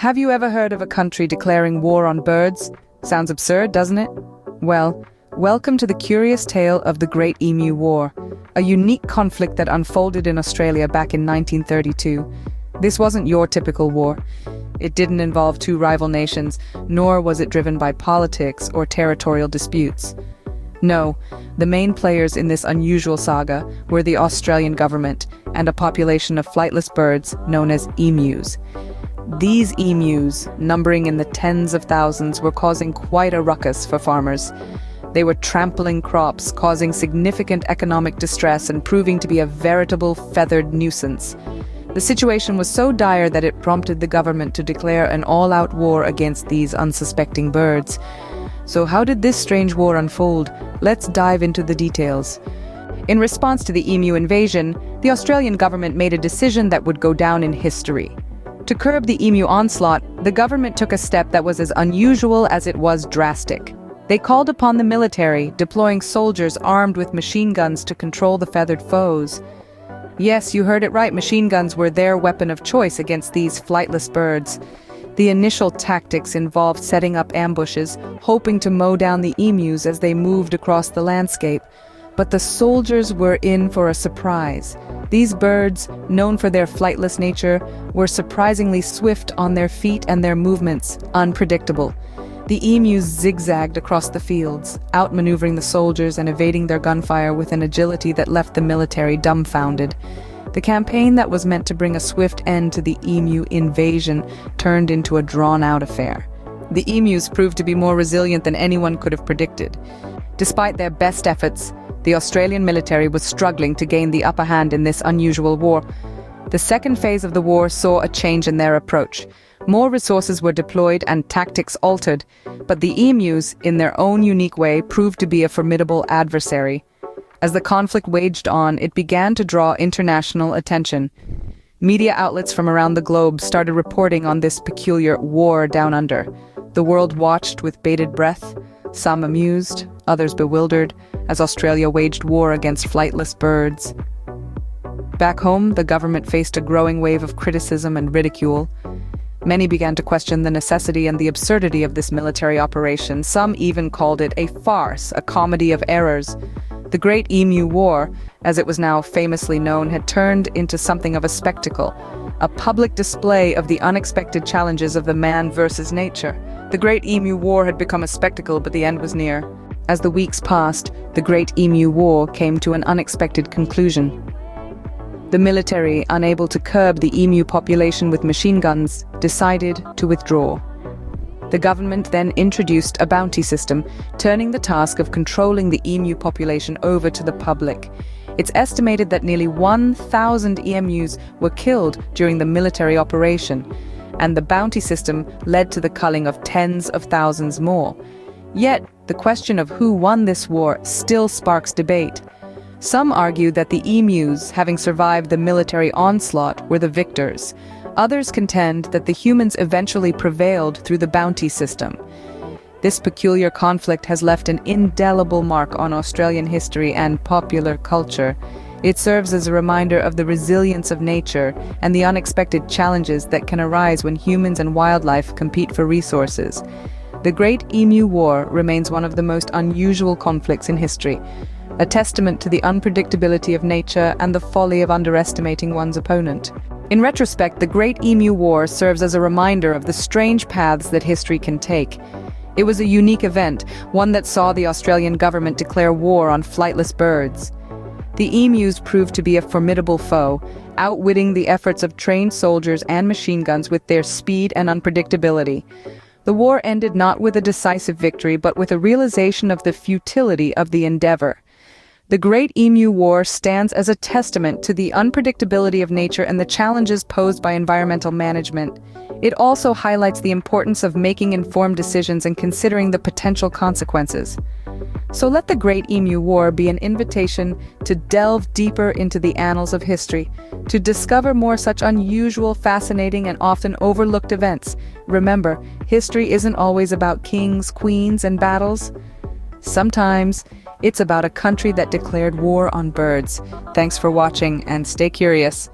Have you ever heard of a country declaring war on birds? Sounds absurd, doesn't it? Well, welcome to the curious tale of the Great Emu War, a unique conflict that unfolded in Australia back in 1932. This wasn't your typical war. It didn't involve two rival nations, nor was it driven by politics or territorial disputes. No, the main players in this unusual saga were the Australian government and a population of flightless birds known as emus. These emus, numbering in the tens of thousands, were causing quite a ruckus for farmers. They were trampling crops, causing significant economic distress and proving to be a veritable feathered nuisance. The situation was so dire that it prompted the government to declare an all-out war against these unsuspecting birds. So how did this strange war unfold? Let's dive into the details. In response to the emu invasion, the Australian government made a decision that would go down in history. To curb the emu onslaught, the government took a step that was as unusual as it was drastic. They called upon the military, deploying soldiers armed with machine guns to control the feathered foes. Yes, you heard it right, machine guns were their weapon of choice against these flightless birds. The initial tactics involved setting up ambushes, hoping to mow down the emus as they moved across the landscape. But the soldiers were in for a surprise. These birds, known for their flightless nature, were surprisingly swift on their feet and their movements unpredictable. The emus zigzagged across the fields, outmaneuvering the soldiers and evading their gunfire with an agility that left the military dumbfounded. The campaign that was meant to bring a swift end to the emu invasion turned into a drawn-out affair. The emus proved to be more resilient than anyone could have predicted. Despite their best efforts, the Australian military was struggling to gain the upper hand in this unusual war. The second phase of the war saw a change in their approach. More resources were deployed and tactics altered, but the emus, in their own unique way, proved to be a formidable adversary. As the conflict waged on, it began to draw international attention. Media outlets from around the globe started reporting on this peculiar war down under. The world watched with bated breath, some amused, others bewildered, as Australia waged war against flightless birds. Back home, the government faced a growing wave of criticism and ridicule. Many began to question the necessity and the absurdity of this military operation. Some even called it a farce, a comedy of errors. The Great Emu War, as it was now famously known, had turned into something of a spectacle, a public display of the unexpected challenges of the man versus nature. The Great Emu War had become a spectacle, but the end was near. As the weeks passed, the Great Emu War came to an unexpected conclusion. The military, unable to curb the emu population with machine guns, decided to withdraw. The government then introduced a bounty system, turning the task of controlling the emu population over to the public. It's estimated that nearly 1,000 emus were killed during the military operation, and the bounty system led to the culling of tens of thousands more. Yet, the question of who won this war still sparks debate. Some argue that the emus, having survived the military onslaught, were the victors. Others contend that the humans eventually prevailed through the bounty system. This peculiar conflict has left an indelible mark on Australian history and popular culture. It serves as a reminder of the resilience of nature and the unexpected challenges that can arise when humans and wildlife compete for resources. The Great Emu War remains one of the most unusual conflicts in history, a testament to the unpredictability of nature and the folly of underestimating one's opponent. In retrospect, the Great Emu War serves as a reminder of the strange paths that history can take. It was a unique event, one that saw the Australian government declare war on flightless birds. The emus proved to be a formidable foe, outwitting the efforts of trained soldiers and machine guns with their speed and unpredictability. The war ended not with a decisive victory, but with a realization of the futility of the endeavor. The Great Emu War stands as a testament to the unpredictability of nature and the challenges posed by environmental management. It also highlights the importance of making informed decisions and considering the potential consequences. So let the Great Emu War be an invitation to delve deeper into the annals of history, to discover more such unusual, fascinating, and often overlooked events. Remember, history isn't always about kings, queens, and battles. Sometimes it's about a country that declared war on birds. Thanks for watching and stay curious.